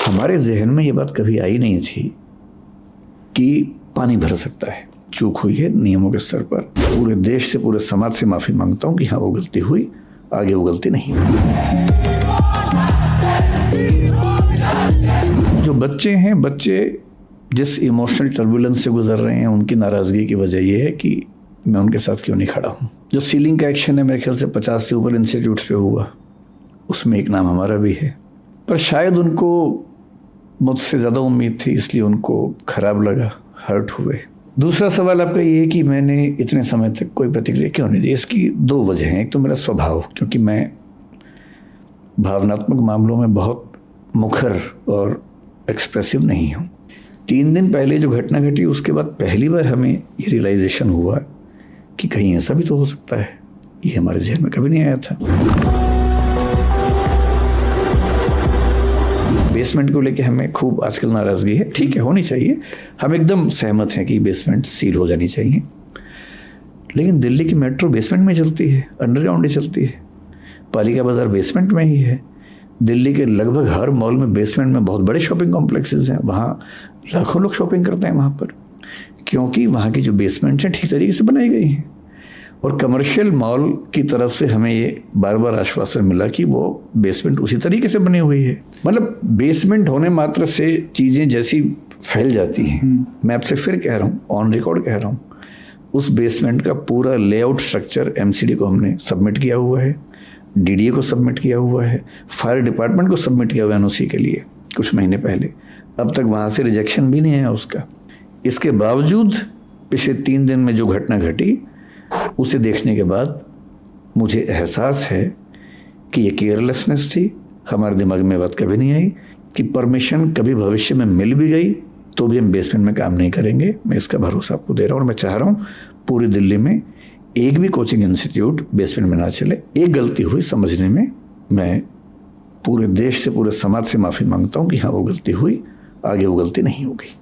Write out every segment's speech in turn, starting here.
हमारे जहन में ये बात कभी आई नहीं थी कि पानी भर सकता है। चूक हुई है नियमों के स्तर पर। पूरे देश से, पूरे समाज से माफ़ी मांगता हूँ कि हाँ वो गलती हुई, आगे वो गलती नहीं हुई। जो बच्चे हैं, बच्चे जिस इमोशनल टर्बुलेंस से गुजर रहे हैं, उनकी नाराज़गी की वजह यह है कि मैं उनके साथ क्यों नहीं खड़ा हूँ। जो सीलिंग का एक्शन है मेरे ख्याल से 50 से ऊपर इंस्टीट्यूट्स पे हुआ, उसमें एक नाम हमारा भी है। पर शायद उनको मुझसे ज़्यादा उम्मीद थी, इसलिए उनको ख़राब लगा, हर्ट हुए। दूसरा सवाल आपका ये है कि मैंने इतने समय तक कोई प्रतिक्रिया क्यों नहीं दी। इसकी दो वजह हैं। एक तो मेरा स्वभाव, क्योंकि मैं भावनात्मक मामलों में बहुत मुखर और एक्सप्रेसिव नहीं हूँ। 3 दिन पहले जो घटना घटी, उसके बाद पहली बार हमें ये रियलाइजेशन हुआ कि कहीं ऐसा भी तो हो सकता है। ये हमारे जहन में कभी नहीं आया था। बेसमेंट को लेके हमें खूब आजकल नाराज़गी है। ठीक है, होनी चाहिए। हम एकदम सहमत हैं कि बेसमेंट सील हो जानी चाहिए। लेकिन दिल्ली की मेट्रो बेसमेंट में चलती है, अंडरग्राउंड ही चलती है। पालिका बाज़ार बेसमेंट में ही है। दिल्ली के लगभग हर मॉल में बेसमेंट में बहुत बड़े शॉपिंग कॉम्प्लेक्सेस हैं। वहाँ लाखों लोग शॉपिंग करते हैं वहाँ पर, क्योंकि वहाँ की जो बेसमेंट्स हैं ठीक तरीके से बनाई गई हैं। और कमर्शियल मॉल की तरफ से हमें ये बार बार आश्वासन मिला कि वो बेसमेंट उसी तरीके से बनी हुई है। मतलब बेसमेंट होने मात्र से चीज़ें जैसी फैल जाती हैं। मैं आपसे फिर कह रहा हूँ, ऑन रिकॉर्ड कह रहा हूँ, उस बेसमेंट का पूरा लेआउट स्ट्रक्चर MCD को हमने सबमिट किया हुआ है, DDA को सबमिट किया हुआ है, फायर डिपार्टमेंट को सबमिट किया हुआ है NOC के लिए कुछ महीने पहले। अब तक वहाँ से रिजेक्शन भी नहीं आया उसका। इसके बावजूद पिछले 3 दिन में जो घटना घटी, उसे देखने के बाद मुझे एहसास है कि ये केयरलेसनेस थी। हमारे दिमाग में बात कभी नहीं आई कि परमिशन कभी भविष्य में मिल भी गई तो भी हम बेसमेंट में काम नहीं करेंगे। मैं इसका भरोसा आपको दे रहा हूँ और मैं चाह रहा हूँ पूरी दिल्ली में एक भी कोचिंग इंस्टीट्यूट बेसमेंट में ना चले। एक गलती हुई समझने में, मैं पूरे देश से, पूरे समाज से माफ़ी मांगता हूँ कि हाँ वो गलती हुई, आगे वो गलती नहीं होगी।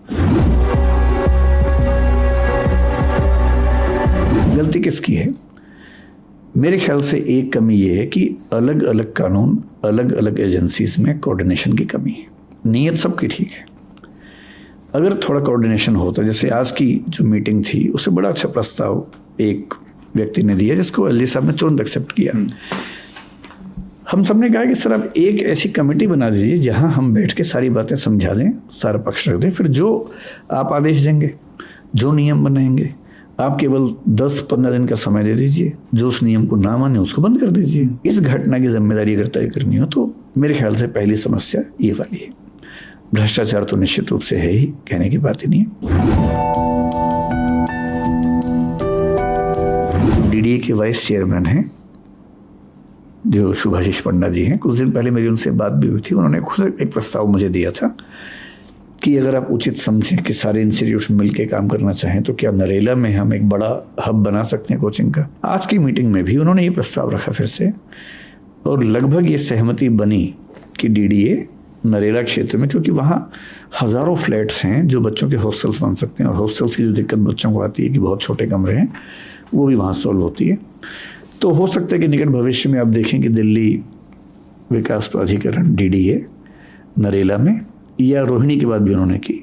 गलती किसकी है? मेरे ख्याल से एक कमी ये है कि अलग अलग कानून, अलग अलग एजेंसीज में कोऑर्डिनेशन की कमी है। नीयत सबकी ठीक है। अगर थोड़ा कोऑर्डिनेशन होता, जैसे आज की जो मीटिंग थी, उससे बड़ा अच्छा प्रस्ताव एक व्यक्ति ने दिया जिसको LG साहब ने तुरंत एक्सेप्ट किया। हम सब ने कहा कि सर आप एक ऐसी कमेटी बना दीजिए जहां हम बैठ के सारी बातें समझा दें, सारा पक्ष रख दें, फिर जो आप आदेश देंगे, जो नियम बनाएंगे, आप केवल 10-15 दिन का समय दे दीजिए। जो उस नियम को ना माने उसको बंद कर दीजिए। इस घटना की जिम्मेदारी अगर तय करनी हो तो मेरे ख्याल से पहली समस्या ये वाली है। भ्रष्टाचार तो निश्चित रूप से है ही, कहने की बात ही नहीं है। DDA के वाइस चेयरमैन हैं जो शुभाशीष पंडा जी हैं। कुछ दिन पहले मेरी उनसे बात भी हुई थी। उन्होंने खुद एक प्रस्ताव मुझे दिया था कि अगर आप उचित समझें कि सारे इंस्टीट्यूट्स मिलकर काम करना चाहें तो क्या नरेला में हम एक बड़ा हब बना सकते हैं कोचिंग का। आज की मीटिंग में भी उन्होंने ये प्रस्ताव रखा फिर से, और लगभग ये सहमति बनी कि DDA नरेला क्षेत्र में, क्योंकि वहाँ हज़ारों फ्लैट्स हैं जो बच्चों के हॉस्टल्स बन सकते हैं, और हॉस्टल्स की जो दिक्कत बच्चों को आती है कि बहुत छोटे कमरे हैं, वो भी वहाँ सॉल्व होती है। तो हो सकता है कि निकट भविष्य में आप देखें कि दिल्ली विकास प्राधिकरण DDA नरेला में, या रोहिणी की बात भी उन्होंने की,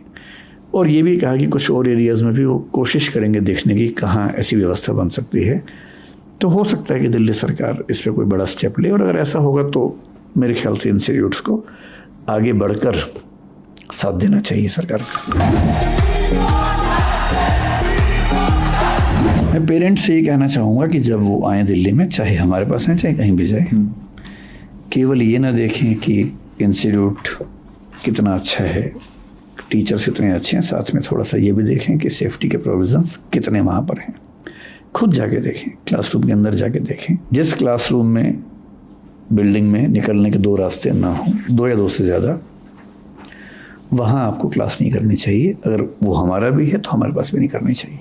और ये भी कहा कि कुछ और एरियाज़ में भी वो कोशिश करेंगे देखने की कहाँ ऐसी व्यवस्था बन सकती है। तो हो सकता है कि दिल्ली सरकार इस पर कोई बड़ा स्टेप ले, और अगर ऐसा होगा तो मेरे ख्याल से इंस्टीट्यूट्स को आगे बढ़कर साथ देना चाहिए सरकार का। मैं पेरेंट्स से ये कहना चाहूँगा कि जब वो आएँ दिल्ली में, चाहे हमारे पास आएँ चाहे कहीं भी जाए, केवल ये ना देखें कि इंस्टीट्यूट कितना अच्छा है, टीचर्स इतने अच्छे हैं, साथ में थोड़ा सा ये भी देखें कि सेफ्टी के प्रोविजंस कितने वहाँ पर हैं। खुद जाके देखें, क्लासरूम के अंदर जाके देखें। जिस क्लासरूम में, बिल्डिंग में निकलने के 2 रास्ते ना हों, 2 या 2 से ज़्यादा, वहाँ आपको क्लास नहीं करनी चाहिए। अगर वो हमारा भी है तो हमारे पास भी नहीं करनी चाहिए।